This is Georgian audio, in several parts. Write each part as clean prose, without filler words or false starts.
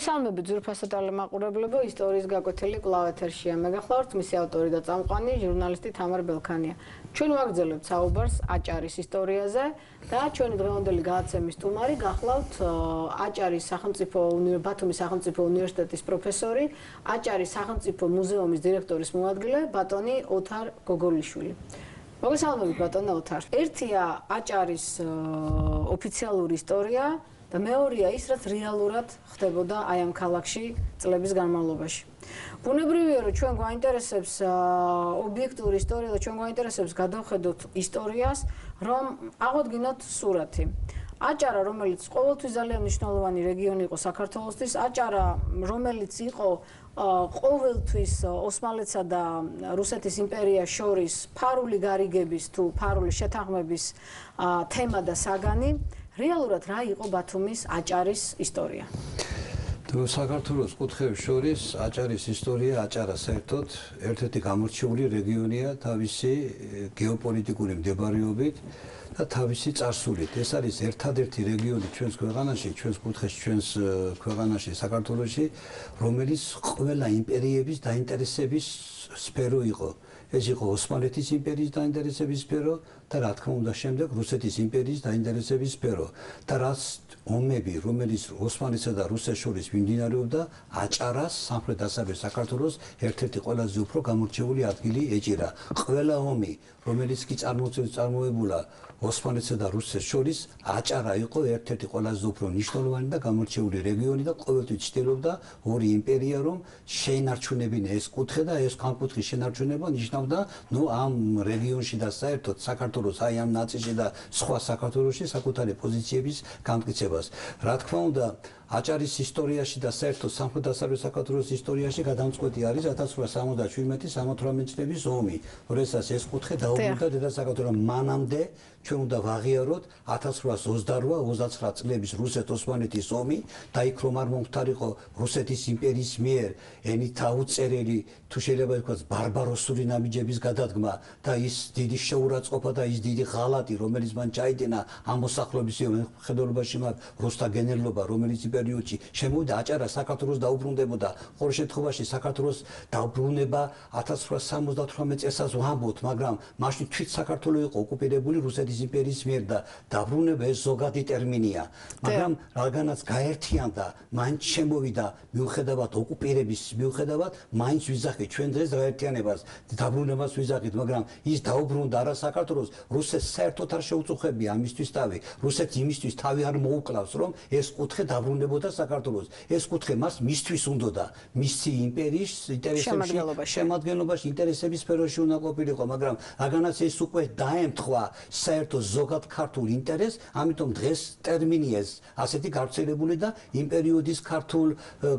მოგესალმებით ძვირფასად ალემაყურებლებო, ისტორიის გაკვეთილი კვლავ ეთერშია. მე გახლავართ მისი ავტორი და წამყვანი ჟურნალისტი თამარ ბელქანია. ჩვენ ვაგრძელებთ საუბარს აჭარის ისტორიაზე და ჩვენი დღევანდელი გადაცემის სტუმარი გახლავთ აჭარის ბათუმის სახელმწიფო უნივერსიტეტის პროფესორი, აჭარის სახელმწიფო მუზეუმის დირექტორის მოადგილე ბატონი ოთარ გოგოლიშვილი. მოგესალმებით ბატონო ოთარ. ერთია აჭარის ოფიციალური ისტორია და მეორეა ის, რაც რეალურად ხდებოდა აი ამ ქალაქში წლების განმავლობაში. ბუნებრივია, რომ ჩვენ გვაინტერესებს ობიექტური ისტორია და ჩვენ გვაინტერესებს გადავხედოთ ისტორიას, რომ აღოდგინოთ სურათი. აჭარა, რომელიც ყოველთვის ძალიან მნიშვნელოვანი რეგიონი იყო საქართველოსთვის, აჭარა, რომელიც იყო ყოველთვის ოსმალეთსა და რუსეთის იმპერიას შორის ფარული გარიგების თუ ფარული შეთანხმების თემა და საგანი, რეალურად რა იყო ბათუმის აჭარის ისტორია? საქართველოს კუთხეებს შორის აჭარის ისტორია, აჭარა საერთოდ ერთ-ერთი გამორჩეული რეგიონია თავისი გეოპოლიტიკური მდებარეობით და თავისი წარსულით. ეს არის ერთადერთი რეგიონი ჩვენს ქვეყანაში, ჩვენს კუთხეში, ჩვენს ქვეყანაში, საქართველოში, რომელიც ყველა იმპერიების დაინტერესების სფერო იყო. ეს იყო ოსმალეთის იმპერიის დაინტერესების სფერო და რა თქმა უნდა შემდეგ რუსეთის იმპერიის დაინტერესების სფერო. და რაც ომები, რომელიც ოსმალეთსა და რუსეთს შორის მიმდინარეობდა, აჭარას სამხრეთ-დასავლეთ საქართველოს ერთ-ერთი ყველაზე უფრო გამორჩეული ადგილი ეჭირა. ყველა ომი, რომელიც კი წარმოებულა ოსმალეთსა და რუსეთს შორის, აჭარა იყო ერთ-ერთი ყველაზე უფრო მნიშვნელოვანი და გამორჩეული რეგიონი და ყოველთვის ცდილობდა ორი იმპერია რომ შეინარჩუნებინა ეს კუთხე და ეს განკუთხის შენარჩუნება ნიშნავდა ამ რეგიონში და საერთოდ საქართველოს აი ამ ნაწილში და სხვა საქართველოში საკუთარი პოზიციების გამტკიცებას. რა თქმა უნდა, აჭარის ისტორიაში და საერთოდ სამხრეთ-დასავლეთ საქართველოს ისტორიაში გადამწყვეტი არის 1877-78 წლების ომი, როდესაც ეს კუთხე დაუბრუნდა დედასაკუთრებად. მანამდე ჩვენ უნდა ვაღიაროთ 1828-29 წლების რუსეთ-ოსმალეთის ომი და იქ რომ არ მომხდარიყო რუსეთის იმპერიის მიერ ენით აუწერელი თუ შეიძლება ითქვას ბარბაროსული ნამიჯების გადადგმა და ის დიდი შეურაცხყოფა და ის დიდი ღალატი, რომელიც მან ჩაიდინა ამ მოსახლეობის მხედველობაში მათ რუსთა გენერლობა, რომელიც პერიოდში შემოვიდა აჭარა საქართველოს დაუბრუნდებოდა. ყოველ შემთხვევაში საქართველოს დაუბრუნება 1878 წელსაც ვამბობთ, მაგრამ მაშინ თვით საქართველო იყო ოკუპირებული რუსეთის იმპერიის მიერ და დაბრუნება ეს ზოგადი ტერმინია. მაგრამ რადგანაც გაერთიანდა, მაინც შემოვიდა მიუხედავად ოკუპირების, მიუხედავად მაინც ვიზახით ჩვენ დღეს გაერთიანებას, დაბრუნებას ვიზახით, მაგრამ ის დაუბრუნდა არა საქართველოს, რუსეთს საერთოდ არ შეუწუხებია ამისთვის თავი. რუსეთს იმისთვის თავი არ მოუკლავს, რომ ეს კუთხე დაბრუნებოდა საქართველოს. ეს კუთხე მას მისთვის უნდოდა, მისი იმპერიის ინტერესებში, შემადგენლობაში, ინტერესების სფეროში უნდა ყოფილიყო, მაგრამ რადგანაც ეს უკვე დაემთხვა საერთოდ ზოგად ქართულ ინტერესს, ამიტომ დღეს ტერმინი ეს ასეთი გავრცელებული და იმ პერიოდის ქართულ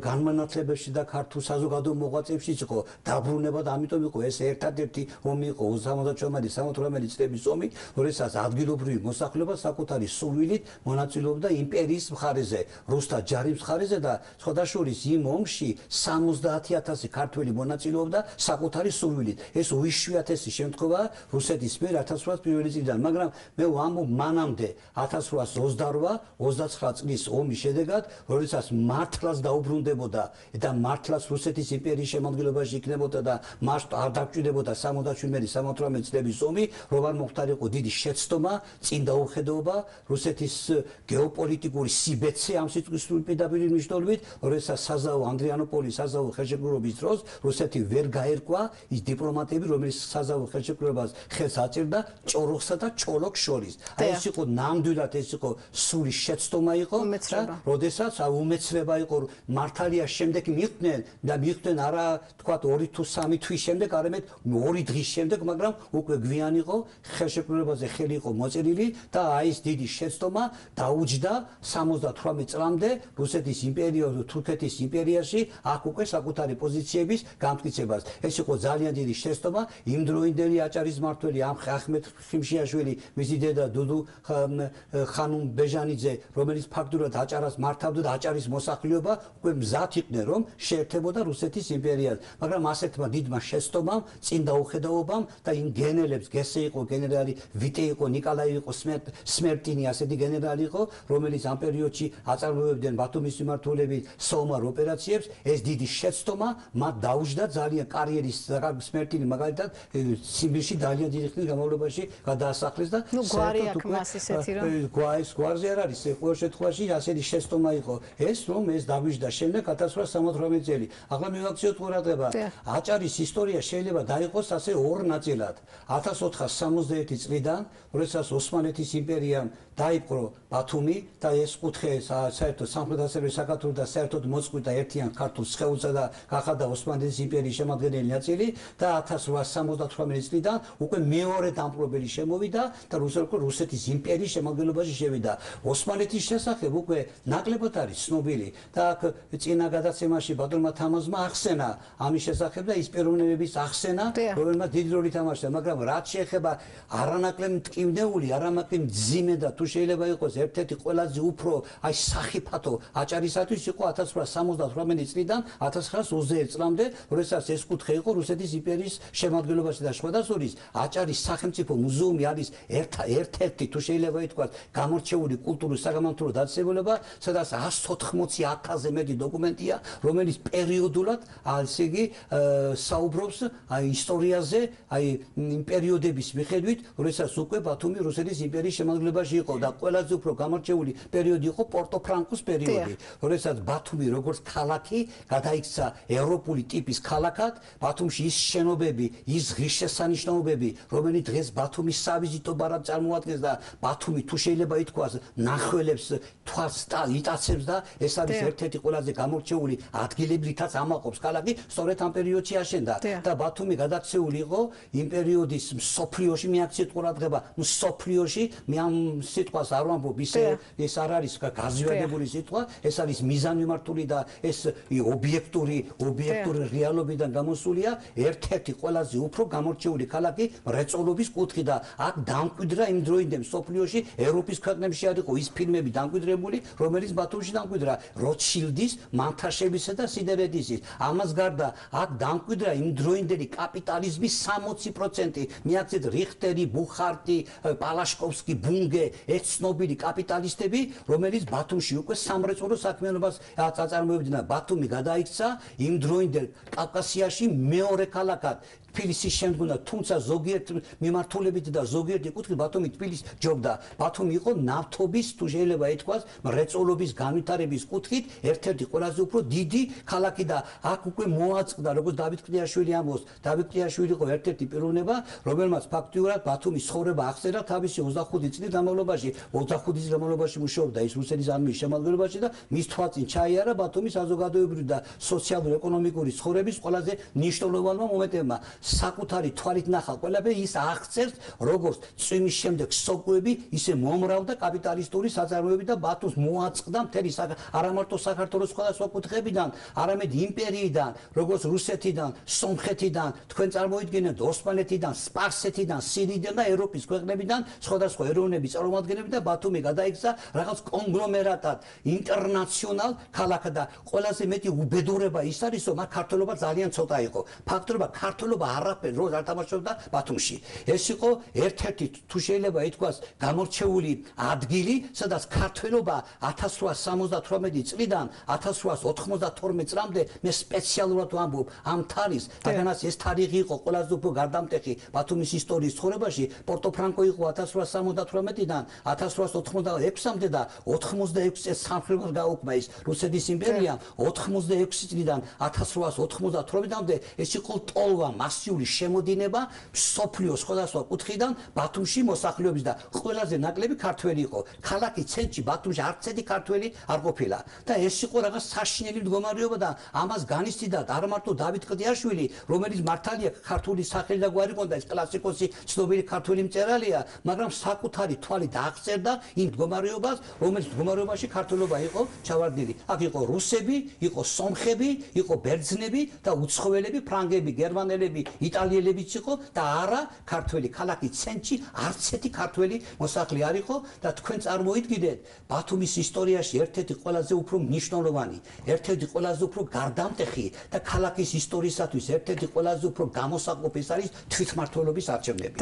განმანათლებებში და ქართულ საზოგადო მოღვაწეებშიც იყო დაბრუნება და ამიტომ იყო ეს ერთადერთი ომი იყო 79-78 წლების ომი, როდესაც ადგილობრივი მოსახლეობა საკუთარი სულვილით მონაწილეობდა იმპერიის მხარეზე, რუსთა ჯარის მხარეზე და სხვადასხვა იმ ომში 70,000 ქართველი მონაწილეობდა საკუთარი სულვილით. ეს უიშვიათესი შემთხვევაა რუსეთის მიერ 1801 წლიდან, მაგრამ მე ვამბობ მანამდე 1828-29 წლის ომის შედეგად, როდესაც მართლაც დაუბრუნდებოდა და მართლაც რუსეთის იმპერიის შემადგენლობაში იქნებოდა და მას არ დაგჭირდებოდა 77-78 წლების ომი, რომ არ მოხდარიყო დიდი შეცდომა, წინ დაუხედაობა, რუსეთის გეოპოლიტიკური სიბეცე ამ სიტყვის პირდაპირ მნიშვნელობით, როდესაც საზავო ანდრიანოპოლის საზავო ხელშეკრულების დროს რუსეთი ვერ გაერკვა ის დიპლომატები, რომელიც საზავო ხელშეკრულებას ხელს აწერდა ჭოროხსა და ჩოლოქს შორის. აი ეს იყო ნამდვილად ეს იყო სული შეცდომა იყო და როდესაც უმეცრება იყო მართალია შემდეგ მიხვდნენ არა თქვა 2 თუ 3 თვის შემდეგ, არამედ 2 დღის შემდეგ, მაგრამ უკვე გვიან იყო ხელშეკრულებაზე ხელი იყო მოწერილი და აი ეს დიდი შეცდომა დაუჯდა 78 წლამდე რუსეთის იმპერია და თურქეთის იმპერიაში აქ უკვე საკუთარი პოზიციების გამტკიცებას. ეს იყო ძალიან დიდი შეცდომა იმდროინდელი აჭარის მმართველი ახმედ ხიმშიაშვილი, მისი დედა დუდუ ხანუმ ბეჟანიძე, რომელიც ფაქტურად აჭარას მართავდა და აჭარის მოსახლეობა უკვე მზად იყვნენ რომ შეერთებოდა რუსეთის იმპერიას, მაგრამ ასეთმა დიდმა შეცდომამ, წინ დაუხედაობამ და იმ გენერლებს, გესე იყო გენერალი, ვიტე იყო, ნიკოლაი იყო, სმერტინი ასეთი გენერალი იყო, რომელიც ამ პერიოდში აწარმოებდა აწარმოებდნენ ბათუმის მიმართულებით საომარ ოპერაციებს, ეს დიდი შეცდომა მათ დაუჯდა ძალიან კარიერის სმერტილი მაგალითად სიბირში ძალიან დიდი ხნის განმავლობაში გადაასახლეს და გვარი აქვს მას ისეთი რომ გვარზე არ არის ყოველ შემთხვევაში ასეთი შეცდომა იყო ეს რომ ეს დაგვიჯდა შემდეგ 1878 წელი. ახლა მივაქციოთ ყურადღება აჭარის ისტორია შეიძლება დაიყოს ასე ორ ნაწილად 1461 წლიდან როდესაც ოსმალეთის იმპერიამ დაიპყრო ბათუმი და ეს კუთხე საერთოდ სამხრეთ-დასავლეთ საქართველოს და საერთოდ მოწყვიტა ერთიან ქართულ სხეულსა და გახადა ოსმალეთის იმპერიის შემადგენელი ნაწილი და 1878 წლიდან უკვე მეორე დამპყრობელი შემოვიდა და რუსეთის იმპერიის შემადგენლობაში შევიდა. ოსმალეთის შესახებ უკვე ნაკლებად არის ცნობილი და აქ წინა გადაცემაში ბატონმა თამაზმა ახსენა ამის შესახებ და ის პიროვნებების ახსენა, რომელმაც დიდი როლი თამაშია, მაგრამ რაც შეეხება არანაკლებ მტკივნეული, არანაკლებ მძიმე და თუ შეიძლება იყოს ერთ-ერთი ყველაზე უფრო აი სახიფათო აჭარისათვის იყო 1878 წლიდან 1921 წლამდე, როდესაც ეს კუთხე იყო რუსეთის იმპერიის შემადგენლობაში და სხვადასხვა აჭარის სახელმწიფო მუზეუმი არის ერთ-ერთი თუ შეიძლება ითქვას გამორჩეული კულტურის საგამომთბლო დაწესებულება, სადაც 180,000-ზე მეტი დოკუმენტია, რომელიც პერიოდულად ასე იგი საუბრობს აი ისტორიაზე, აი იმ პერიოდების მიხედვით, როდესაც უკვე ბათუმი რუსეთის იმპერიის შემადგენლობაში იყო და ყველაზე უფრო გამორჩეული პერიოდი იყო პორტო-ფრანკოს პერიოდი, როდესაც ბათუმი როგორც ქალაქი გადაიქცა ევროპული ტიპის ქალაქად, ბათუმში ის შენობები, ის ღირსშესანიშნაობები, რომელიც დღეს ბათუმის სავიზიტო ბარად წარმოადგენს და ბათუმი თუ შეიძლება ითქვას ნახველებს თვალს იტაცებს და ეს არის ერთ-ერთი ყველაზე გამორჩეული ადგილები, რითაც ამაყობს ქალაქი, სწორედ ამ პერიოდში აშენდა და ბათუმი გადაქცეული იყო იმ პერიოდის სოფლიოში მიაქციეთ ყურადღება, სოფლიოში მე ამ სიტყვას არ ვამბობ, ეს არ არის გაზიარებული სიტყვა, ეს არის მიზანმიმართული და ეს ობიექტური რეალობიდან გამოსულია ერთ-ერთი ყველაზე უფრო გამორჩეული ქალაქი მრეწველობის კუთხე და აქ დამკვიდრა იმ დროინდელ სოფლიოში ევროპის ქვეყნებში არ იყო ის ფილმები დამკვიდრებული, რომელიც ბათუმში დამკვიდრა როტშილდის, მანთაშევისა და სიდერედისის. ამას გარდა აქ დამკვიდრა იმ დროინდელი კაპიტალიზმის 60%. მიაქციეთ რიხტერი, ბუხარტი, პალაშკოვსკი, ბუნგე, ეს ცნობილი კაპიტალისტები, რომელიც ბათუმში უკვე სამრეწველო საქმიანობას აწარმოებდნენ. ბათუმი გადაიქცა იმ დროინდელ კავკასიაში მეორე ქალაქად. თბილისის შემდგომ, თუმცა ზოგიერთ მიმართულებით და ზოგიერთი კუთხით ბათუმი თბილისს ჯობდა. ბათუმი იყო ნავთობის, თუ შეიძლება ითქვას, მრეწველობის განვითარების კუთხით ერთ-ერთი ყველაზე უფრო დიდი ქალაქი და აქ უკვე მოაწყდა, როგორც დავით ყდიაშვილი ამბობს. დავით ყდიაშვილი იყო ერთ-ერთი პიროვნება, რომელმაც ფაქტიურად ბათუმის ცხოვრება აღწერა თავისი 25 წლის განმავლობაში. 25 წლის განმავლობაში მუშაობდა ის რუსეთის არმიის შემადგენლობაში და მის თვალწინ ჩაიარა ბათუმის საზოგადოებრივი და სოციალურ-ეკონომიკური ცხოვრების ყველაზე მნიშვნელოვანმა მომენტებმა. საკუთარი თვალით ნახა ყველაფერი ის აღწერს როგორც წვიმის შემდეგ სოკოები ისე მომრავლდა კაპიტალისტური საწარმოები და ბათუმს მოაწყდა მთელი არა მარტო საქართველოს სხვადასხვა კუთხეებიდან, არამედ იმპერიიდან, როგორც რუსეთიდან, სომხეთიდან, თქვენ წარმოიდგინეთ ოსმალეთიდან, სპარსეთიდან, სირიიდან და ევროპის ქვეყნებიდან სხვადასხვა ეროვნების წარმომადგენლები და ბათუმი გადაიქცა რაღაც კონგლომერატად, ინტერნაციონალ ქალაქად და ყველაზე მეტი უბედურება ის არის, რომ აქ ქართველობა ძალიან ცოტა იყო. ფაქტობრივად ქართველობა არაფერ როლს არ თამაშობდა ბათუმში. ეს იყო ერთ-ერთი თუ შეიძლება ითქვას გამორჩეული ადგილი, სადაც ქართველობა 1878 წლიდან 1892 წლამდე მე სპეციალურად ვამბობ ამ თარიღს, რადგანაც ეს თარიღი იყო ყველაზე უფრო გარდამტეხი ბათუმის ისტორიის ცხოვრებაში. პორტო-ფრანკო იყო 1878-დან 1886-მდე და 86 წელს სამხრეთს გაუქმა ის რუსეთის იმპერიამ. 86 წლიდან 1898-მდე ეს იყო ტოლვა მასიური შემოდინება სოფლიოს სხვადასხვა კუთხიდან ბათუმში მოსახლეობის და ყველაზე ნაკლები ქართველი იყო. ქალაქი ცენტრში ბათუმში არც ერთი ქართველი არ ყოფილა და ეს იყო რაღაც საშინელი მდგომარეობა და ამას განიცდიდა არ მარტო დავით ყდიაშვილი, რომელიც მართალია ქართული სახელი და გვარი ჰქონდა, ეს კლასიკოსი ცნობილი ქართველი მწერალია, მაგრამ საკუთარი თვალით აღწერდა იმ მდგომარეობას, რომელიც მდგომარეობაში ქართველობა იყო ჩავარდნილი. აქ იყო რუსები, იყო სომხები, იყო ბერძნები და უცხოელები, ფრანგები, გერმანელები, იტალიელებიც იყო და არა ქართველი. ქალაქის ცენტრში არც ერთი ქართველი მოსახლე არ იყო და თქვენ წარმოიდგინეთ ბათუმის ისტორიაში ერთ-ერთი ყველაზე უფრო მნიშვნელოვანი, ერთ-ერთი ყველაზე უფრო გარდამტეხი და ქალაქის ისტორიისათვის ერთ-ერთი ყველაზე უფრო გამოსაყოფი არის თვითმმართველობის არჩევნები.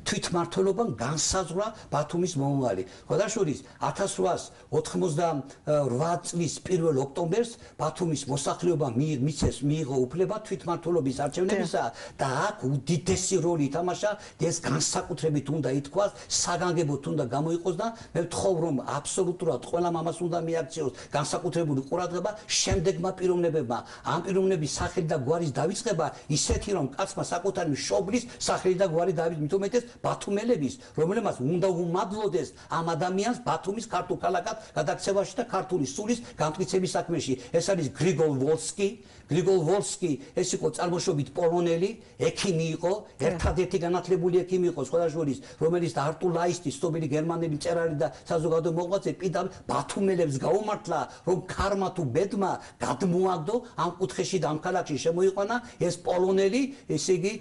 თვითმმართველობამ განსაზღვრა ბათუმის მომავალი. ხოდაშურის 1890 8 წლის 1 ოქტომბერს ბათუმის მოსახლეობა მიიღო უფლება თვითმმართველობის არჩევნებისა და აქ უდიდესი როლი ითამაშა ეს განსაკუთრებით უნდა ითქვას საგანგებოდ უნდა გამოიყოს და მე ვთხოვ რომ აბსოლუტურად ყველამ ამას უნდა მიაქციოს განსაკუთრებული ყურადღება შემდეგმა პიროვნებებმა ამ პიროვნების სახელი და გვარის დავიწყება ისეთი რომ კაცმა საკუთარი მშობლის სახელი და გვარი დავიწყოს მithumetes ბათუმელების რომელმაც უნდა უმადლოდეს ამ ადამიანს ბათუმის ქართულ ქალაქად გადაქცევაში და ქართული სულის განმტკიცების საქმეში ეს არის გრიგოლ ვოლსკი ეს იყო წარმოშობით პოლონელი ექიმი იყო ერთადერთი განათლებული ექიმი იყო სხვა შორის რომელიც არტურ ლაისტის ცნობილი გერმანელი მწერალი და საზოგადო მოღვაწე პირდაპირ ბათუმელებს გაუმართლა რომ ქარმა თუ ბედმა გადმოაგდო ამ კუთხეში და ამ ქალაქში შემოიყვანა ეს პოლონელი ესე იგი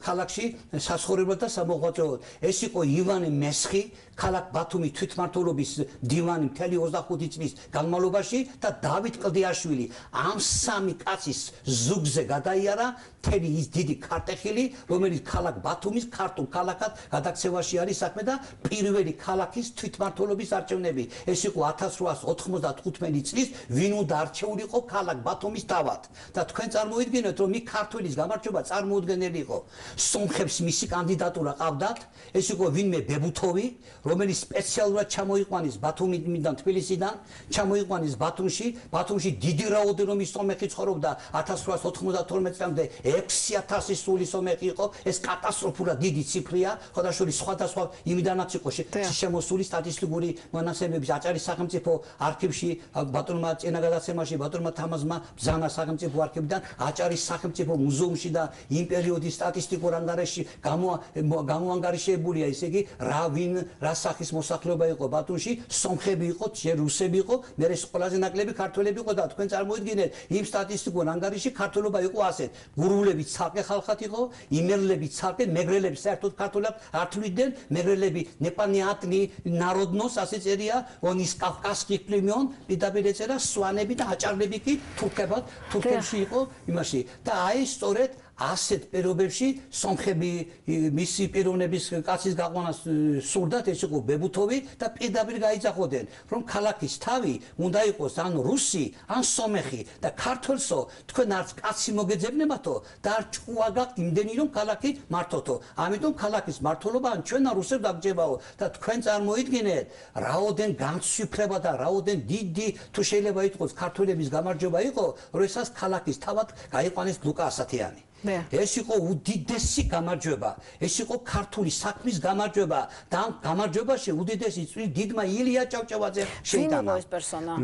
ქალაქში სასხოვრებლად და სამოღვაწეოდ ეს იყო ივანე მესხი ქალაქ ბათუმის თვითმმართველობის დივანი მთელი 25 წლის განმავლობაში და დავით კლდიაშვილი ამ სამი კაცის ზუგზე გადაიარა მთელი ის დიდი ქარტეხილი რომელიც ქალაქ ბათუმის ქართულ ქალაქად გადაქცევაში არის საქმე და პირველი ქალაქის თვითმმართველობის არჩევნები ეს იყო 1895 წლის ვინ უნდა არჩეულიყო ქალაქ ბათუმის თავად და თქვენ წარმოიდგინეთ რომ იქ ქართველის გამარჯვება წარმოუდგენელი იყო სომხებს მისი კანდიდატურა ყავდათ ეს იყო ვინმე ბებუთოვი რომელიც სპეციალურად ჩამოიყვანეს ბათუმიდან თბილისიდან ჩამოიყვანეს ბათუმში დიდი რაოდენობის სომეხი ცხოვრობდა 1892 წლამდე 6000 სული სომეხი იყო ეს კატასტროფულად დიდი ციფრია ხოდაშორის სხვადასხვა იმიდანაც იყო შემოსული სტატისტიკური მონაცემების აჭარის სახელმწიფო არქივში ბატონმა წინაგადაცემაში ბატონმა თამაზმა ბზანა სახელმწიფო არქივიდან აჭარის სახელმწიფო მუზეუმში და იმ პერიოდის სტატისტიკურ ანგარიშში გამოანგარიშებულია ესე იგი რა ვინ რა სახის მოსახლეობა იყო ბათუმში სომხები იყო რუსები იყო მე ეს ყველაზე ნაკლები ქართველები იყო და თქვენ წარმოიდგინეთ იმ სტატისტიკურ ანგარიშში ქართველობა იყო ასეთ გურულები ცალკე ხალხად იყო იმერლები ცალკე მეგრელები საერთოდ ქართულად არ თვლიდნენ მეგრელები ნეპანიატნი ნაროდნოს ასე წერია ონის კავკასკი პლემიონ პირდაპირ ეწერა სვანები და აჭარლები კი თურქებში იყო იმაში და აი სწორედ ასეთ პირობებში სომხები მისი პიროვნების კაცის გაყვანას სურდათ ეს იყო ბებუთოვი და პირდაპირ გაიძახოდნენ რომ ქალაქის თავი უნდა იყოს ან რუსი ან სომეხი და ქართველსო თქვენ არც კაცი მოგეძებნებათო და არ ჭკუა გაქვთ იმდენი რომ ქალაქი მართოთო ამიტომ ქალაქის მართლობა ან ჩვენ არ რუსებს დაგჭებაო და თქვენ წარმოიდგინეთ რაოდენ განცვიფრება და რაოდენ დიდი თუ შეიძლება ითქვას ქართველების გამარჯვება იყო როდესაც ქალაქის თავად გაიყვანეს ლუკა ასათიანი ეს იყო უდიდესი გამარჯვება ეს იყო ქართული საქმის გამარჯვება და ამ გამარჯვებაში უდიდესი წვლილი დიდმა ილია ჭავჭავაძე შეიტანა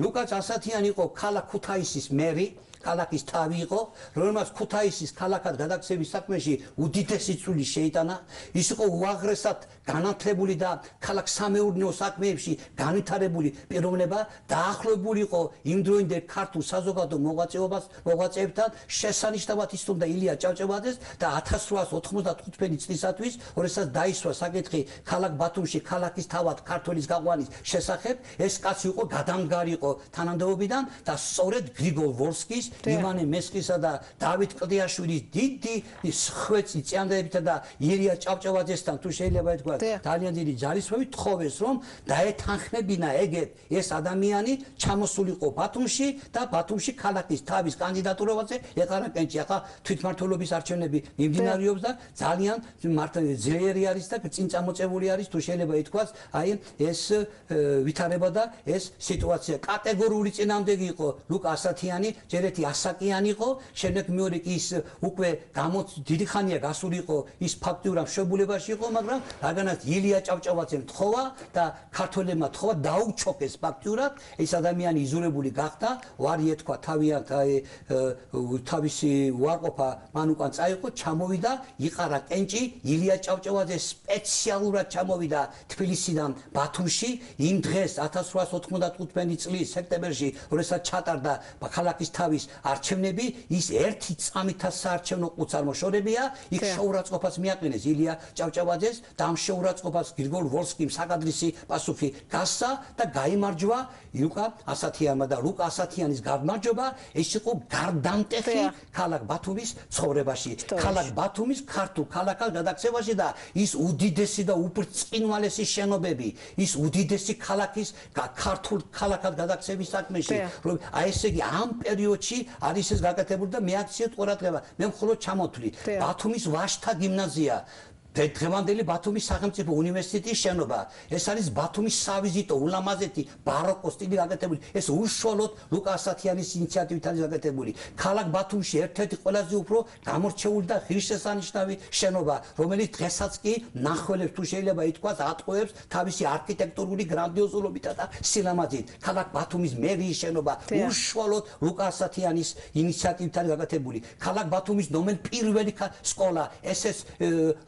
ლუკა ასათიანი იყო ქალაქ ქუთაისის მერი ქალაქის თავი იყო რომელმაც ქუთაისის ქალაქად გადაქცევის საქმეში უდიდესი წვლილი შეიტანა ის იყო უაღრესად განათლებული და ქალაქ სამეურნეო საქმეებში განვითარებული პიროვნება დაახლოებული იყო იმდროინდელ ქართულ საზოგადო მოღვაწეებთან შესანიშნავად ისტუმდა ილია ჭავჭავაძეს და 1895 წლისათვის როდესაც დაისვა საკითხი ქალაქ ბათუმში ქალაქის თავად ქართველის გაყვანის შესახებ ეს კაცი იყო გადამდგარი იყო თანამდებობიდან და სწორედ გრიგოლ ვოლსკის ივანე მესხისა და დავით კლდიაშვილის დიდი ხვეწი წინადადებითა და ილია ჭავჭავაძესთან თუ შეიძლება ითქვას ძალიან დიდი ძალისხმევით თხოვეს რომ დაეთანხმებინა ეგეთ ეს ადამიანი ჩამოსულიყო ბათუმში და ბათუმში ქალაქის თავის კანდიდატურაზე ეხარაკენჭი ახლა თვითმმართველობის არჩევნები მიმდინარეობს და ძალიან ძლიერი არის და წინ წამოწეული არის თუ შეიძლება ითქვას აი ეს ვითარება და ეს სიტუაცია კატეგორიული წინამდეგი იყო ლუკა ასათიანი ჯერეთი ასაკიანი იყო შემდეგ მეორე კი ის უკვე დიდი ხანია გასული იყო ის ფაქტიურად მშობლებაში იყო მაგრამ რადგანაც ილია ჭავჭავაძემ თხოვა და ქართველებმა თხოვა დაუჩოქეს ფაქტიურად ეს ადამიანი იზოლებული გახდა ვარი ეთქვა თავისი უარყოფა მან უკან წაიყო ჩამოვიდა იყარა კენჭი ილია ჭავჭავაძე სპეციალურად ჩამოვიდა თბილისიდან ბათუმში იმ დღეს 1895 წლის სექტემბერში როდესაც ჩატარდა ქალაქის თავის არჩევნები ის ერთი წამითა საარჩევნო ყუთს არ მოშორებია, იქ შეურაცხყოფას მიაყენეს ილია ჭავჭავაძეს და ამ შეურაცხყოფას გრიგოლ ვოლსკიმ საკადრისი პასუხი გასცა და გაიმარჯვა ლუკა ასათიანმა და ლუკა ასათიანის გამარჯვება ეს იყო გარდამტეხი ქალაქ ბათუმის ცხოვრებაში, ქალაქ ბათუმის ქართულ ქალაქად გადაქცევაში და ის უდიდესი და უბრწყინვალესი შენობები, ის უდიდესი ქალაქის ქართულ ქალაქად გადაქცევის საქმეში, რომ აი ესე იგი ამ პერიოდში არის ეს გაკეთებული და მეაქციეთ ყურადღება. მე მხოლოდ ჩამოთვლი ბათუმის ვაჟთა გიმნაზია დღევანდელი ბათუმის სახელმწიფო უნივერსიტეტის შენობა. ეს არის ბათუმის სავიზიტო, ულამაზეთი, ბაროკო სტილი გაკეთებული. ეს უშუალოდ ლუკა ასათიანის ინიციატივით არის გაკეთებული. ქალაქ ბათუმში ერთ-ერთი ყველაზე უფრო გამორჩეული და ღირსშესანიშნავი შენობა, რომელიც დღესაც კი მნახველებს თუ შეიძლება ითქვას, ატყუებს თავისი არქიტექტურული გრანდიოზულობითა და სილამაზით. ქალაქ ბათუმის მერიის შენობა უშუალოდ ლუკა ასათიანის ინიციატივით არის გაკეთებული. ქალაქ ბათუმის ნომერ პირველი სკოლა, ეს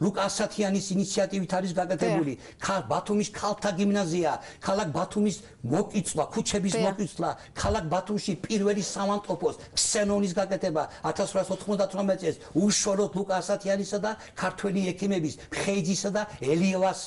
ლუკა ასათიანის ინიციატივით არის გაკეთებული. ბათუმის ქალთა გიმნაზია, ქალაქ ბათუმის მოკიცვა, ქუჩების მოკიცვა, ქალაქ ბათუმში პირველი სამანტყოფოს ქსენონის გაკეთება 1898 წელს უშუალოდ ლუკა ასათიანისა და ქართველი ექიმების ხეიძისა და ელიევას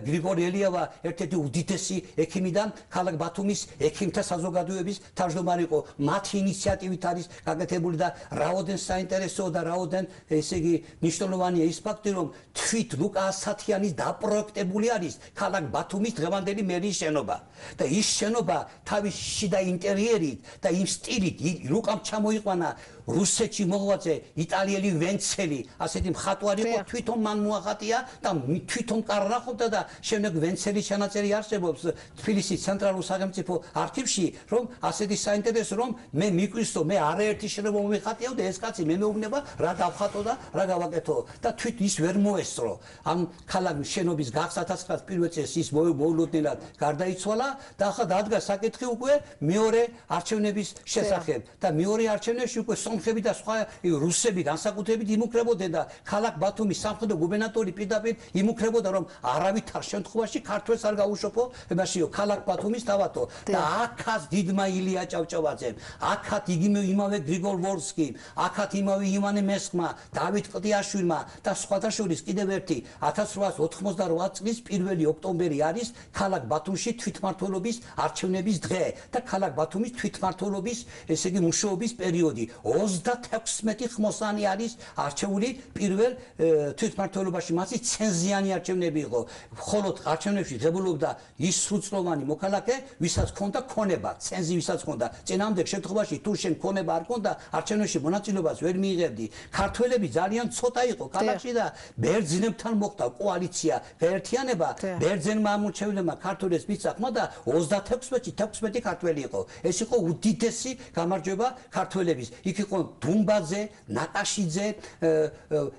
გრიგორ ელიევა ერთ-ერთი უდიდესი ექიმიდან ქალაქ ბათუმის ექიმთა საზოგადოების თავმჯდომარე იყო. მათი ინიციატივით არის გაკეთებული და რაოდენ საინტერესოა და რაოდენ ესე იგი მნიშვნელოვანია ის ფაქტი, რომ თვით ლუკა ასათიანის დაპროექტებული არის ქალაქ ბათუმის დღევანდელი მერიის შენობა და ის შენობა თავის შიდა ინტერიერით და იმ სტილით ლუკამ ჩამოიყვანა რუსეთში მოღვაწე იტალიელი ვენცელი, ასეთი მხატვარი იყო, თვითონ მან მოახატია და თვითონ კარნახობდა და შემდეგ ვენცელის ჩანაწერი არსებობს თბილისის ცენტრალურ სახელმწიფო არქივში, რომ ასეთი საინტერესო რომ მე მიკვისო, მე არაერთი შენობა მომიხატიო და ეს კაცი მე მეუბნება რა დავხატო და რა გავაკეთო და თვით ის ვერ მოესწრო. ამ ქალაქ შენობის გახსნა 1901 წელს ის მოულოდნელად გარდაიცვალა და ახლა დადგა საკითხი უკვე მეორე არჩევნების შესახებ და მეორე არჩევნებში უკვე სომხები და სხვა რუსები განსაკუთრებით იმუქრებოდნენ და ქალაქ ბათუმის სამხედრო გუბერნატორი პირდაპირ იმუქრებოდა რომ არავითარ შემთხვევაში ქართველს არ გაუშვებო იმაშიო ქალაქ ბათუმის თავათო და აქაც დიდმა ილია ჭავჭავაძემ, აქაც იმავე გრიგოლ ვოლსკიმ, აქაც იმავე ივანე მესხმა, დავით ყდიაშვილმა და სხვათა შორის კიდევ ერთი 1888 წლის 1 ოქტომბერი არის ქალაქ ბათუმში თვითმმართველობის არჩევნების დღე და ქალაქ ბათუმის თვითმმართველობის ესე იგი მუშაობის პერიოდი 36 ხმოსანი არის არჩეული პირველ თვითმმართველობაში, მასი ცენზიანი არჩევნები იყო. მხოლოდ არჩევნებში ღებულობდა ის სრულწლოვანი მოქალაქე, ვისაც ჰქონდა ქონება, ცენზი ვისაც ჰქონდა. წინააღმდეგ შემთხვევაში თუ შენ ქონება არ ჰქონდა, არჩევნებში მონაწილეობას ვერ მიიღებდი. ქართველები ძალიან ცოტა იყო ქალაქში და ბერძნებთან მოხდა კოალიცია, გაერთიანება, ბერძენმა ამორჩევლებმა ქართველებს მისცახმა და 36-ში 16 ქართველი იყო. ეს იყო უდიდესი გამარჯვება ქართველების. იქ იყო დუმბაძე, ნაკაშიძე,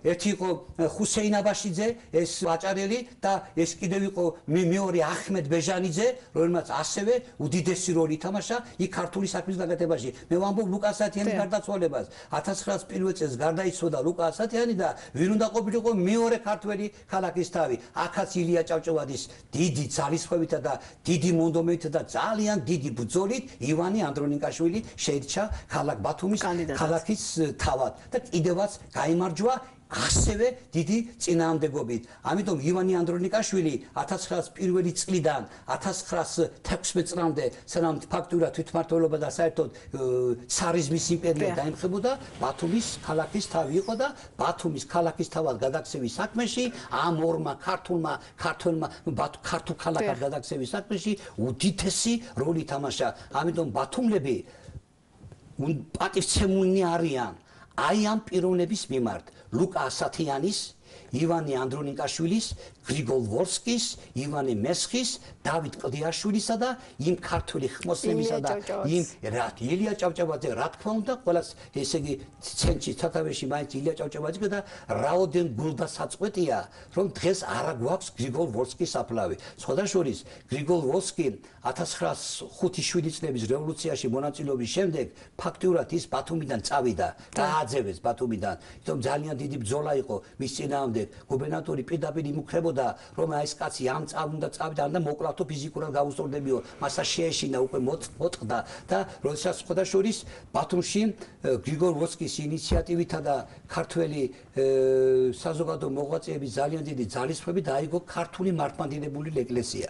ერთი იყო ხუსეინ აბაშიძე, ეს აჭარელი და ეს კიდევ იყო მეორე ახმედ ბეჟანიძე, რომელმაც ასევე უდიდესი როლი ითამაშა იქ ქართული საქმის გაკეთებაში. მე ვამბობ ლუკა ასათიანის გარდაცვალებას. 1901 წელს გარდაიცვალა ლუკა ასათიანი და ვინ უნდა ყოფილიყო მეორე ქართველი ქალაქის თავი. აქაც ილია ჭავჭავაძის დიდი ძალისხმევითა და დიდი მონდომებით და ძალიან დიდი ბრძოლით ივანე ანდრონიკაშვილი შეირჩა ქალაქ ბათუმის ქალაქის თავად და კიდევაც გაიმარჯვა ასევე დიდი წინააღმდეგობით. ამიტომ ივანე ანდრონიკაშვილი 1901 წლიდან 1916 წლამდე სანამ ფაქტურად თვითმმართველობა და საერთოდ ცარიზმის იმპერია დაემხებოდა, ბათუმის ქალაქის თავი იყო და ბათუმის ქალაქის თავად გადაქცევის საქმეში ამ ორმა ქართულმა ქართულ ქალაქად გადაქცევის საქმეში უდიდესი როლი ითამაშა. ამიტომ ბათუმლები პატივცემულნი არიან აი ამ პიროვნების მიმართ. ლუკა ასათიანის, ივანე ანდრონიკაშვილის, გრიგოლ ვოლსკის, ივანე მესხის, დავით ყდიაშვილისა და იმ ქართული ხმოსნებისა და იმ ილია ჭავჭავაძე რა თქმა უნდა ყველას ესე იგი ცენტრში სათავეში მაინც ილია ჭავჭავაძე და რაოდენ გულდასაწყვეტია რომ დღეს არ გვაქვს გრიგოლ ვოლსკის საფლავი. სხვადასხვის გრიგოლ ვოლსკი 1905 წლების რევოლუციაში მონაწილეობის შემდეგ ფაქტურად ის ბათუმიდან წავიდა, დააძევეს ბათუმიდან. იმიტომ ძალიან დიდი ბრძოლა იყო მის წინააღმდეგ შემდეგ გუბერნატორი პირდაპირ იმუქრებოდა რომ აი ეს კაცი ამ წავიდა და მოკლათო ფიზიკურად გაუსწორდებიო მასა შეეშინა უკვე მოწყდა და როდესაც ხოდაშორის ბათუმში გრიგორ ვოსკის ინიციატივითა და ქართველი საზოგადო მოღვაწეების ძალიან დიდი ძალისხმევით დაიგო ქართული მართლმადიდებელი ეკლესია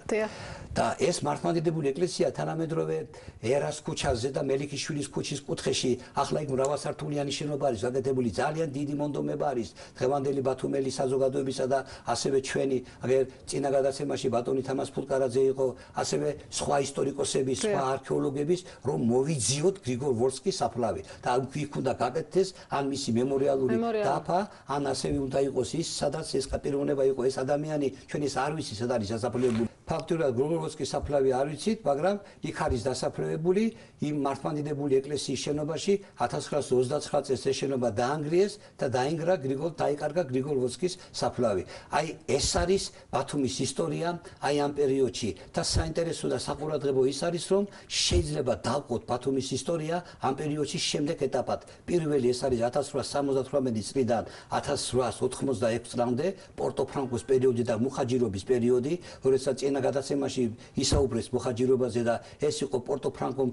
და ეს მართლმადიდებელი ეკლესია თანამედროვე ერას ქუჩაზე და მელიქიშვილის ქუჩის კუთხეში ახლა იქ მრავალსართულიანი შენობა არის გაკეთებული ძალიან დიდი მონდომება არის დღევანდელი ბათუმელი საზოგადოებისა და ასევე ჩვენი აგერ წინა გადაცემაში ბატონი თამაზ ფუტკარაძე იყო ასევე სხვა ისტორიკოსების სხვა არქეოლოგების რომ მოვიძიოთ გრიგორ ვორსკის საფლავი და იქ უნდა გაკეთდეს ან მისი მემორიალური დაფა ან ასევე უნდა იყოს ის სადაც ეს პიროვნება იყო ეს ადამიანი ჩვენ ეს არ ვიცი სად არის დასაფლავებული ფაქტურად გრიგორ ვორსკის საფლავი არ ვიცით მაგრამ იქ არის დასაფლავებული იმ მართლმადიდებელი ეკლესიის შენობაში 1929 წელს ეს შენობა დაანგრიეს და დაიკარგა გრიგორ ვორსკის საფლავი აი ეს არის ბათუმის ისტორია აი ამ პერიოდში და საინტერესო და საყურადღებო ის არის რომ შეიძლება დავყოთ ბათუმის ისტორია ამ პერიოდში შემდეგ ეტაპად პირველი ეს არის 1878 წლიდან 1886 წლამდე პორტო-ფრანკოს პერიოდი და მუხაჯირობის პერიოდი როდესაც წინა გადაცემაში ისაუბრეს მუხაჯირობაზე და ეს იყო პორტო-ფრანკომ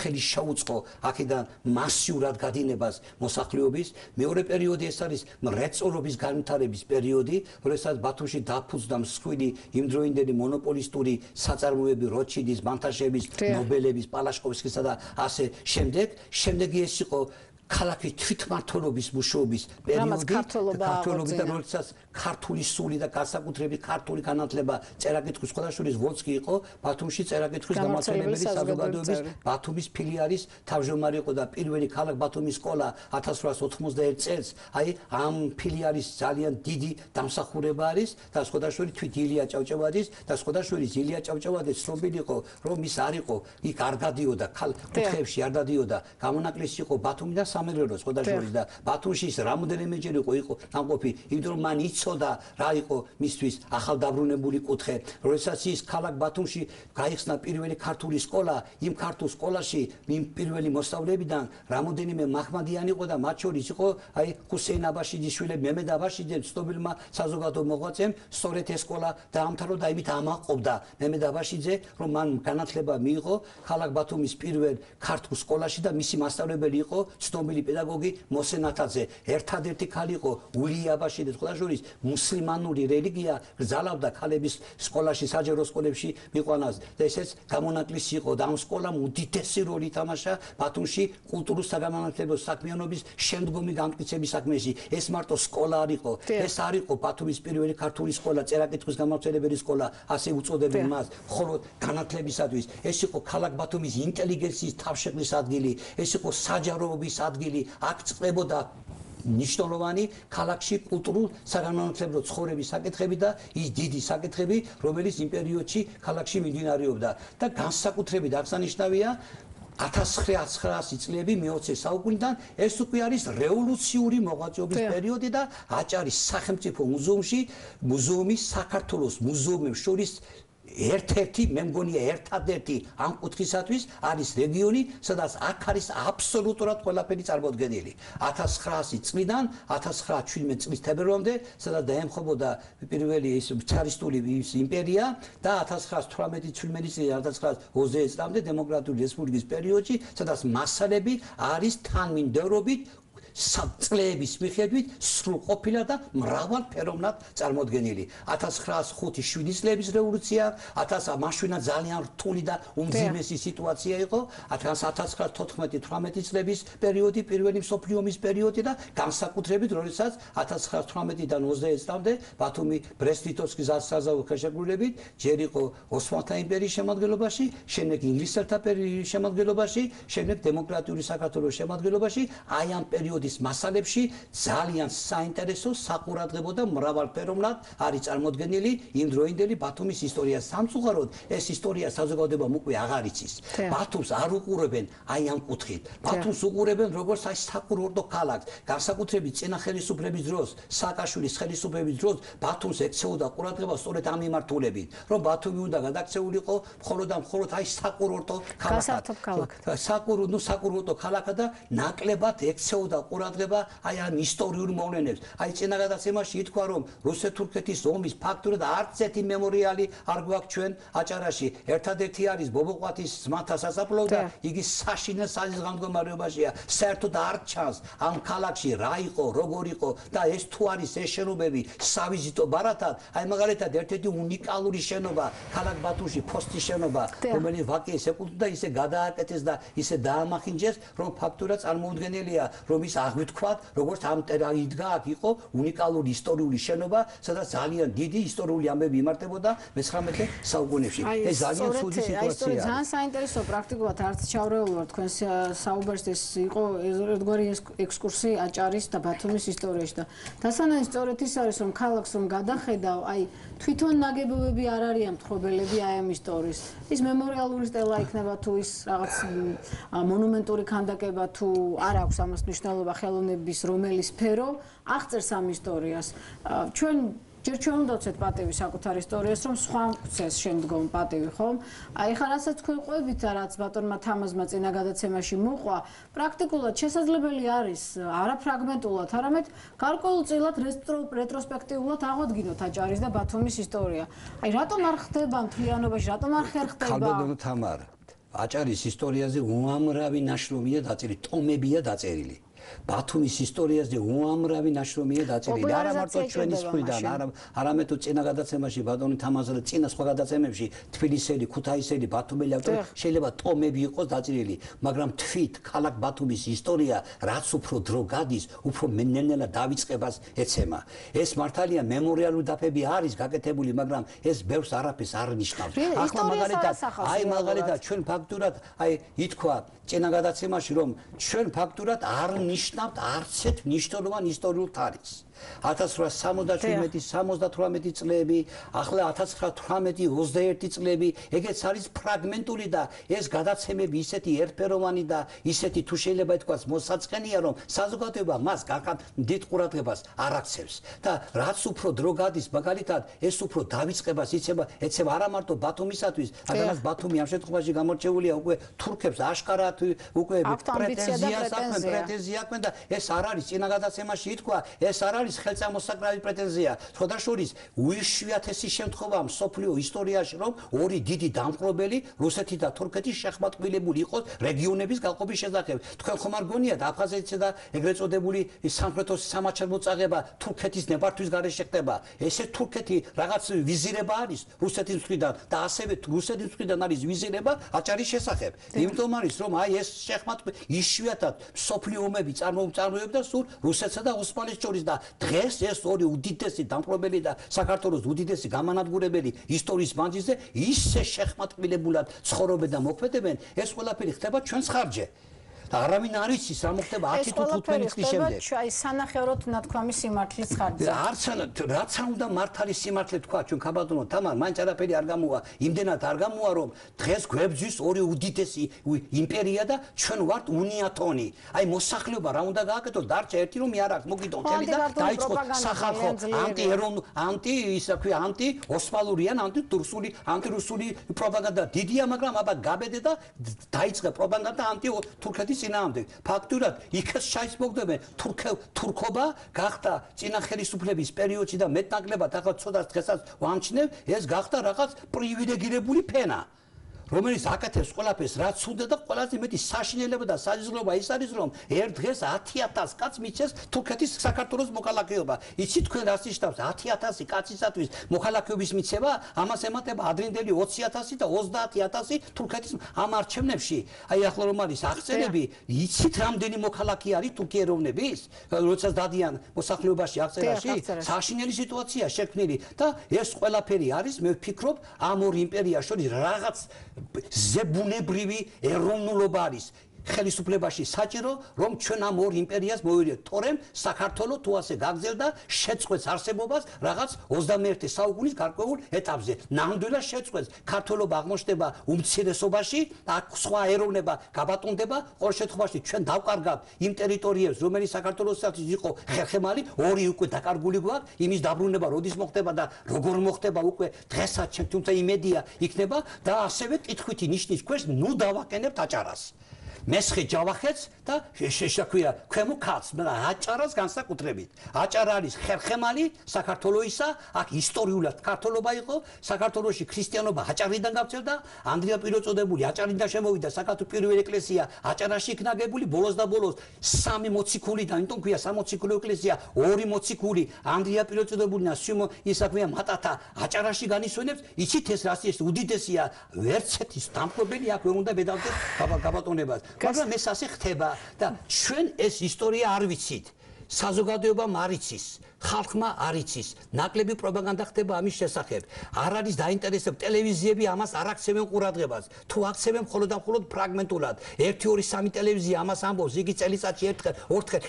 ხელი შეუწყო აქედან მასიურად გადინებას მოსახლეობის მეორე პერიოდი ეს არის მრეწველობის განვითარების პერიოდი როდესაც ბათუმში დაფუძნდა მსხვილი იმდროინდელი მონოპოლისტური საწარმოები როჩიდის მანთაშების ნობელების პალაშკოვსკისა და ასე შემდეგი ეს იყო ქალაქის თვითმმართველობის მუშაობის პერიოდი ქართულობა და როდესაც ქართული სული და განსაკუთრებით ქართული განათლება წერა-კითხვის სხვადასხვა ვორსკი იყო ბათუმში წერა-კითხვის გამართლებელი საზოგადოების ბათუმის ფილიალის თავმჯდომარე იყო და პირველი ქალაქ ბათუმის სკოლა 1891 წელს აი ამ ფილიალის ძალიან დიდი დამსახურება არის და სხვადასხვა თვით ილია ჭავჭავაძის და სხვადასხვა ილია ჭავჭავაძის ცნობილი იყო რომ ის არ იყო იქ არ გადიოდა კუთხეებში არ დადიოდა გამონაკლისი იყო ბათუმიდან სამეგრელოს ხოდაშორის და ბათუმში ის რამოდენიმეჯერ იყო ნამყოფი იმიტომ რომ მან იცოდა რა იყო მისთვის ახალდაბრუნებული კუთხე როდესაც ის ქალაქ ბათუმში გაიხსნა პირველი ქართული სკოლა იმ ქართულ სკოლაში იმ პირველი მოსწავლეებიდან რამოდენიმე მაჰმადიანი იყო და მათ შორის იყო აი ჰუსეინ აბაშიძის შვილები მემედ აბაშიძე ცნობილმა საზოგადო მოღვაწემ სწორედ ეს სკოლა დაამთავრა და იმით ამაყობდა მემედ აბაშიძე რომ მან განათლება მიიღო ქალაქ ბათუმის პირველ ქართულ სკოლაში და მისი მასწავლებელი იყო ცნობილი პედაგოგი მოსე ნათაძე ერთადერთი ქალი იყო ულია აბაშიძე ხოდაშორის მუსლიმანური რელიგია გრძალავდა ქალების სკოლაში საჯარო სკოლებში მიყვანას და ესეც გამონაკლისი იყო და ამ სკოლამ უდიდესი როლი ითამაშა ბათუმში კულტურულ-საგანმანათლებლო საქმიანობის შემდგომი გამტკიცების საქმეში ეს მარტო სკოლა არ იყო ეს არ იყო ბათუმის პირველი ქართული სკოლა წერა-კითხვის გამავრცელებელი სკოლა ასე უწოდებენ მას მხოლოდ განათლებისათვის ეს იყო ქალაქ ბათუმის ინტელიგენციის თავშეყრის ადგილი ეს იყო საჯაროობის ადგილი აქ წყდებოდა ნიშნულოვანი ქალაქში კულტურულ საგანმანათლებლო ცხოვრების საკითხები და ის დიდი საკითხები რომელიც იმ პერიოდში ქალაქში მიმდინარეობდა და განსაკუთრებით აღსანიშნავია 1900 წლები მე-20 საუკუნიდან ეს უკვე არის რევოლუციური მოღვაწეობის პერიოდი და აჭარის სახელმწიფო მუზეუმი საქართველოს მუზეუმებს შორის ერთ-ერთი მე მგონია ერთადერთი ამ კუთხისათვის არის რეგიონი სადაც აქ არის აბსოლუტურად ყველაფერი წარმოდგენილი 1900 წლიდან 1917 წლის თებერვალამდე სადაც დაემხობოდა პირველი ის ცარისტული იმპერია და 1918-17 წლიდან 1920 წლამდე დემოკრატიული რესპუბლიკის პერიოდში სადაც მასალები არის თანმიმდევრობით წლების მიხედვით სრულყოფილა და მრავალფეროვნად წარმოდგენილი 1905-7 წლების რევოლუცია მაშინა ძალიან რთული და უმძიმესი სიტუაცია იყო 1914-18 წლების პერიოდი პირველი მსოფლიო ომის პერიოდი და განსაკუთრებით როდესაც 1918-დან 20 წლამდე ბათუმი ბრესტ-ლიტოვსკის საზავო ხელშეკრულებით ჯერ იყო ოსმალთა იმპერიის შემადგენლობაში შემდეგ ინგლისელთა შემადგენლობაში შემდეგ დემოკრატიული საქართველოს შემადგენლობაში აი ამ პერიოდის მასალებში ძალიან საინტერესო საყურადღებო და მრავალფეროვნად არის წარმოდგენილი იმდროინდელი ბათუმის ისტორია სამწუხაროდ ეს ისტორია საზოგადოებამ უკვე აღარ იცის ბათუმს არ უყურებენ აი ამ კუთხით ბათუმს უყურებენ როგორც აი საკურორტო ქალაქს განსაკუთრებით წინა ხელისუფლების დროს სააკაშვილის ხელისუფლების დროს ბათუმს ექცეოდა ყურადღება სწორედ ამ მიმართულებით რომ ბათუმი უნდა გადაქცეულიყო მხოლოდ აი საკურორტო ქალაქად საკურორტო ქალაქად და ნაკლებად ექცეოდა ყურადღება აი ამ ისტორიულ მოვლენებს. აი წინაგადაცემაში ითქვა რომ რუსეთ-თურქეთის ომის ფაქტურად არც ერთი მემორიალი არ გვაქვს ჩვენ აჭარაში. ერთადერთი არის ბობოყვათის ძმათა სასაფლაო და იგი საშინელ საზღამდგომარეობაშია. საერთოდ არ ჩანს ამ ქალაქში რა იყო, როგორ იყო და ეს თუ არის ეს შენობები სავიზიტო ბარათად, აი მაგალითად ერთ-ერთი უნიკალური შენობა ქალაქ ბათუმში ფოსტის შენობა, რომელიც ვაკის ეკუთვნოდა ისე გადააკეთეს და ისე დაამახინჯეს, რომ ფაქტურად წარმოუდგენელია, რომ ის აღვითქვათ, როგორც ამ იდგა აქ იყო უნიკალური ისტორიული შენობა, სადაც ძალიან დიდი ისტორიული ამბები იმართებოდა მე-19 საუკუნეში. ეს ძალიან ცუდი სიტუაციაა. ძალიან საინტერესო პრაქტიკულად არც ჩავრეულო თქვენ საუბარს ეს იყო ერთგვარი ექსკურსი აჭარის და ბათუმის ისტორიაში და დასანანი სწორედ ის არის რომ ქალაქს რომ გადახედავ, აი თვითონ ნაგებობები არ არიან მთხრობელები აი ამ ისტორიის. ის მემორიალური სტელა იქნება თუ ის რაღაც მონუმენტური ქანდაკება თუ არ აქვს ამას მნიშვნელობა ხელოვნების რომელი სფერო აღწერს ამ ისტორიას. ჩვენ ჯერ ჩვენ უნდა ვცეთ პატივი საკუთარ ისტორიას, რომ სხვა მგზეს შემდგომ პატივი, ხომ? აი ხა რასაც თქვენ ყვებით და რაც ბატონმა თამაზმა წინაგადაცემაში მოყვა, პრაქტიკულად შესაძლებელი არის არა ფრაგმენტულად, არამედ გარკვეულწილად რეტროსპექტიულად აღვადგინოთ აჭარის და ბათუმის ისტორია. აი რატომ არ ხდება მთლიანობაში, რატომ არ ხერხდება? ხალბატონო თამარ, აჭარის ისტორიაზე უამრავი ნაშრომია დაწერილი, ტომებია დაწერილი. ბათუმის ისტორიაზე უამრავი ნაშრომია დაწერილი. არა მარტო ჩვენის მხრიდან, არამედ წინაგადაცემაში ბატონი თამაზა წინა სხვა გადაცემებში თბილისელი, ქუთაისელი, ბათუმელი ავტორი შეიძლება ტომები იყოს დაწერილი, მაგრამ თვით ქალაქ ბათუმის ისტორია რაც უფრო დრო გადის, უფრო ნელ-ნელა დავიწყებას ეცემა. ეს მართალია მემორიალური დაფები არის გაკეთებული, მაგრამ ეს ბევრს არაფერს არ ნიშნავს. ახლა მაგალითად ჩვენ ფაქტურად აი ითქვა წინაგადაცემაში რომ ჩვენ ფაქტურად არ ნიშნავთ არც ერთ მნიშვნელოვან ისტორიულ თარიღს. 1977-78 წლები, ახლა 1918-21 წლები, ეგეც არის ფრაგმენტული და ეს გადაცემები ისეთი ერთფეროვანი და ისეთი თუ შეიძლება ითქვას მოსაწყენია, რომ საზოგადოება მას გარკვეულ დიდ ყურადღებას არ აქცევს. და რაც უფრო დრო გადის, მაგალითად, ეს უფრო დავიწყებას ეცემა არა მარტო ბათუმისათვის, რადგანაც ბათუმი ამ შემთხვევაში გამორჩეულია უკვე თურქებს აშკარად უკვე პრეტენზია აქვენ და ეს არ არის წინაგადაცემაში ითქვა, ეს არ არის ხელწამოსაკრავი პრეტენზია. სხვადასხვის უიშვიათესი შემთხვევაა მსოფლიო ისტორიაში, რომ ორი დიდი დამპყრობელი რუსეთი და თურქეთი შეხმატყვილებული იყოს რეგიონების გაყოფის შესახებ. თქვენ ხომ არ გონიათ აფხაზეთისა და ეგრეთ წოდებული სამხრეთის სამაჩაბლო წაღება თურქეთის ნებართვის გარეშე ხდება. ესე თურქეთი რაღაც ვიზირება არის რუსეთის მხრიდან და ასევე რუსეთის მხრიდან არის ვიზირება აჭარის შესახებ. იმიტომ არის რომ აი ეს შეხმატყვი იშვიათად მსოფლიო ომები წარმოებდა სულ რუსეთსა და ოსმალეთს შორის და დღეს ეს ორი უდიდესი დამპყრობელი და საქართველოს უდიდესი გამანადგურებელი ისტორიის მანძილზე ისე შეხმატყვილებულად ცხოვრობენ და მოქმედებენ, ეს ყველაფერი ხდება ჩვენს ხარჯზე. და არავინ არ იცის რა მოხდება 10 თუ 15 წლის შემდეგ. აი სანახევროდ ნათქვამი სიმართლის ხარჯზე. რაც უნდა მართალი სიმართლე თქვა ჩვენ ქაბატონო თამარ, მაინც არაფერი არ გამოვა, იმდენად არ გამოვა რომ დღეს გვებძვის ორი უდიდესი იმპერია და ჩვენ ვართ უნიათონი. აი მოსახლეობა რა უნდა გააკეთოს, დარჩა ერთი რომ არ აქვს მოგიდონ წელი და დაიწყო სახალხო ანტი-ოსმალური ან ანტირუსული პროპაგანდა დიდია, მაგრამ აბა გაბედე და დაიწყე პროპაგანდა ანტი-თურქეთის წინააღმდეგ. ფაქტურად იქაც შეისმოგდებენ თურქობა გახდა წინა ხელისუფლების პერიოდში და მეტნაკლებად ახლა ცოტა დღესაც ვამჩნევ, ეს გახდა რაღაც პრივილეგირებული ფენა. რომელიც აკეთებს ყველაფერს რაც უნდა და ყველაზე მეტი საშინელება და საზღვრობა ის არის რომ ერთ დღეს 10,000 კაცს მიცეს თურქეთის საქართველოს მოქალაქეობა. იცით თქვენ რას ნიშნავს 10,000 კაცისათვის მოქალაქეობის მიცემა? ამას ემატება ადრინდელი 20,000 და 30,000 თურქეთის ამ არჩევნებში. აი ახლა რომ არის აღწერები, იცით რამდენი მოქალაქე არის თურქი ეროვნების? როდესაც დადიან მოსახლეობაში აღწერაში, საშინელი სიტუაცია შექმნილი და ეს ყველაფერი არის მე ვფიქრობ ამ ორ იმპერიას შორის რაღაც ზებუნებრივი ეროვნულობა არის. ხელისუფლებაში საჭირო რომ ჩვენ ამ ორ იმპერიას მოვიდეთ, თორემ საქართველოს თუ ასე გაგზელდა შეწყვეტს არსებობას რაღაც 21 საუკუნის გარკვეულ ეტაპზე. ნამდვილად შეწყვეტს. ქართველობა აღმოჩნდება უმცირესობაში, აქ სხვა ეროვნება გაბატონდება, ყოველ შემთხვევაში ჩვენ დავკარგავთ იმ ტერიტორიებს, რომელიც საქართველოსაც იყო ხერხემალი, ორი უკვე დაკარგული გვაქვს, იმის დაბრუნება როდის მოხდება და როგორ მოხდება უკვე დღესაც თუმცა იმედია იქნება და ასევე კითხვითი ნიშნის ქვეშ ნუ დავაყენებთ აჭარას. მესხე ჯავახეთს და შეშაქვია ქვემო ქალს, მაგრამ აჭარას განსაკუთრებით. აჭარა არის ხერხემალი საქართველოისა, აქ ისტორიულად ქართლობა იყო, საქართველოში ქრისტიანობა აჭარიდან გავრცელდა, ანდრია პირველწოდებული აჭარიდან შემოვიდა, საქართველოს პირველი ეკლესია აჭარაში იქნა აგებული, ბოლოს და ბოლოს 3 მოციქული და იმიტომ ქვია 3 მოციქული ეკლესია, 2 მოციქული ანდრია პირველწოდებულიდან სიმო ისა ქვია მატათა აჭარაში განისვენებს, იცით ეს რას ის უდიდესია, ვერცეთის დამპყრობელი აქ ვერ უნდა ბედავდეს გაბატონებას. მაგრამ ეს ასე ხდება და ჩვენ ეს ისტორია არ ვიცით. საზოგადოებამ არ იცის, ხალხმა არ იცის, ნაკლები პროპაგანდა ხდება ამის შესახებ. არ არის დაინტერესებული ტელევიზიები ამას არ აქცევენ ყურადღებას. თუ აქცევენ მხოლოდ და მხოლოდ ფრაგმენტულად. 1-2-3 ტელევიზია ამას ამბობს, იგი წელიწადში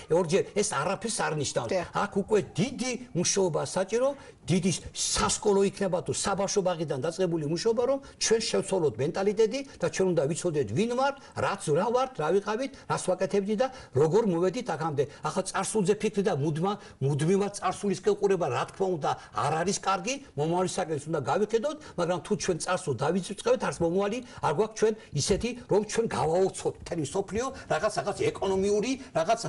ორჯერ, ეს არაფერს არ ნიშნავს. აქ უკვე დიდი მუშაობა საჭირო, დიდი სასკოლო იქნება თუ საბავშვო ბაღიდან დაწყებული მუშაობა, რომ ჩვენ შევცვალოთ მენტალიტეტი და ჩვენ უნდა ვიცოდეთ ვინ ვართ, რა ვართ, რა ვიყავით, რას ვაკეთებდით და როგორ მოვედით აქამდე. ახლა წარსულზე ფიქრი და მუდმივად წარსულის ყურება რა თქმა უნდა არ არის კარგი, მომავლის საკითხს უნდა გავიხედოთ, მაგრამ თუ ჩვენ წარსულს დავიწყებთ, არც მომავალი არ გვაქვს ჩვენ ისეთი, რომ ჩვენ გავაოცოთ მთელი სოფლიო რაღაც ეკონომიური, რაღაც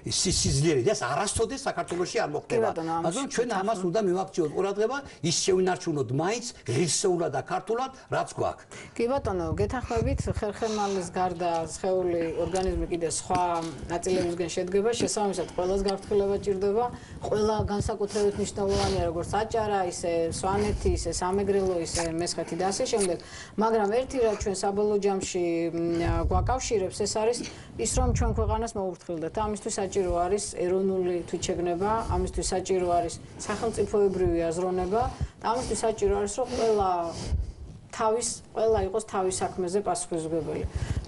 სიძლიერე. ეს არასოდეს საქართველოში არ მოხდება. მაგრამ ჩვენ ამას უნდა მივაქციოთ ყურადღება, ის შევინარჩუნოთ მაინც ღირსეულად და ქართულად, რაც გვაქვს. კი ბატონო, გეთანხმებით, ხერხემალის გარდა სხეული ორგანიზმი კიდე სხვა ნაწილებისგან შედგება, შესაბამისად ყველას გაფრთხილება ჭირდება, ყველა განსაკუთრებით მნიშვნელოვანია, როგორც აჭარა, ისე სვანეთი, ისე სამეგრელო, ისე მესხეთი და ასე შემდეგ. მაგრამ ერთი რაც ჩვენ საბოლოო ჯამში გვაკავშირებს, ეს არის ის, რომ ჩვენ ქვეყანას მოუფრთხილდეთ. ამისთვის საჭირო არის ეროვნული თვითშეგნება, ამისთვის საჭირო არის სახელმწიფოებრივი აზროვნება და ამისთვის საჭირო არის, რომ ყველა იყოს თავის საქმეზე პასუხისმგებელი.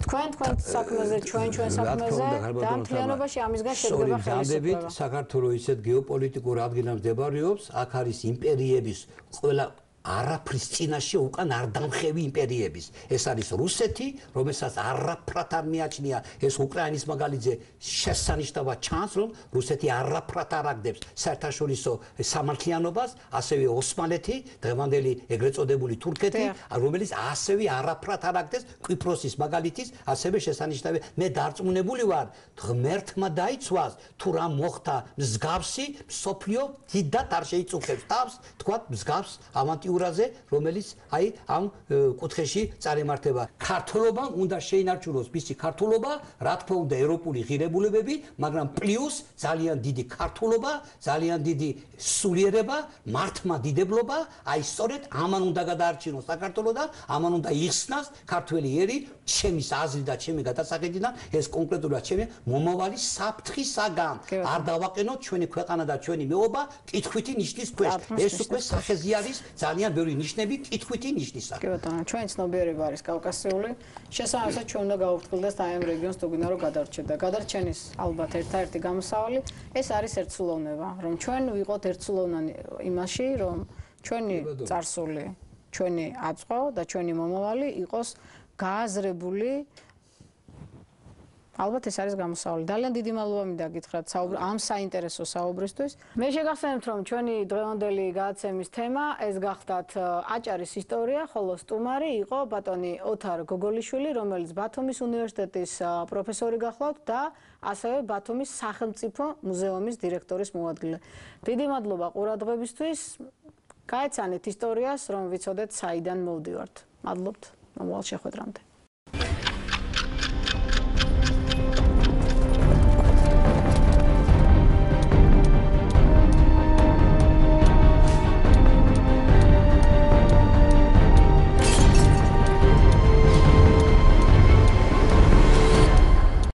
თქვენ საქმეზე, ჩვენ საქმეზე და მთლიანობაში ამისგან შედგება ხელისუფლება. საქართველოს ისეთ გეოპოლიტიკურ ადგილას მდებარეობს, აქ არის იმპერიების ყველა არაფრის წინაშე უკან არ დამხევი იმპერიების. ეს არის რუსეთი, რომელსაც არაფრად არ მიაჩნია ეს უკრაინის მაგალითზე შესანიშნავად ჩანს, რომ რუსეთი არაფრად არ აგდებს საერთაშორისო სამართლიანობას, ასევე ოსმალეთი, დღევანდელი ეგრეთ წოდებული თურქეთი, რომელიც ასევე არაფრად არ აგდებს კვიპროსის მაგალითის, ასევე შესანიშნავი. მე დარწმუნებული ვარ, ღმერთმა დაიცვას, თუ რა მოხდა მსგავსი, მსოფლიო დიდად არ შეიწუხებს თავს, თქვათ მსგავს ავანტიურაზე, რომელიც აი ამ კუთხეში წარემართება. ქართლობამ უნდა შეინარჩუნოს მისი ქართლობა, რა თქმა უნდა ევროპული ღირებულებები, მაგრამ პლუს ძალიან დიდი ქართლობა, ძალიან დიდი სულიერება, მართლმადიდებლობა, აი სწორედ ამან უნდა გადაარჩინოს საქართველო და ამან უნდა იხსნას ქართველი ერი, ჩემი აზრი და ჩემი გადასახედიდან, ეს კონკრეტულად ჩემი მომავალი საფრთხისაგან. არ დავაყენოთ ჩვენი ქვეყანა და ჩვენი მეობა კითხვითი ნიშნის ქვეშ. ეს უკვე სახეზე არის ძალიან ბევრი ნიშნები კითხვითი ნიშნისა. კი ბატონო, ჩვენი ცნობიერება არის კავკასიური. შესაბამისად ჩვენ უნდა გავუფრთხილდეს და ამ რეგიონს თუ გინდა რომ გადარჩება. გადარჩენის ალბათ ერთ-ერთი გამოსავალი ეს არის ერთსულოვნება, რომ ჩვენ ვიყოთ ერთსულოვნანი იმაში, რომ ჩვენი წარსული, ჩვენი აწყვო და ჩვენი მომავალი იყოს გააზრებული. ალბათ ეს არის გამოსავალი. ძალიან დიდი მადლობა მინდა გითხრათ ამ საინტერესო საუბრისთვის. მე შეგახსენებთ, რომ ჩვენი დღევანდელი გადაცემის თემა ეს გახდათ აჭარის ისტორია, ხოლო სტუმარი იყო ბატონი ოთარ გოგოლიშვილი, რომელიც ბათუმის უნივერსიტეტის პროფესორი გახლავთ და ასევე ბათუმის სახელმწიფო მუზეუმის დირექტორის მოადგილე. დიდი მადლობა ყურადღებისთვის. გაეცანეთ ისტორიას, რომ ვიცოდეთ საიდან მოვდივართ. მადლობთ მომავალ შეხვედრამდე.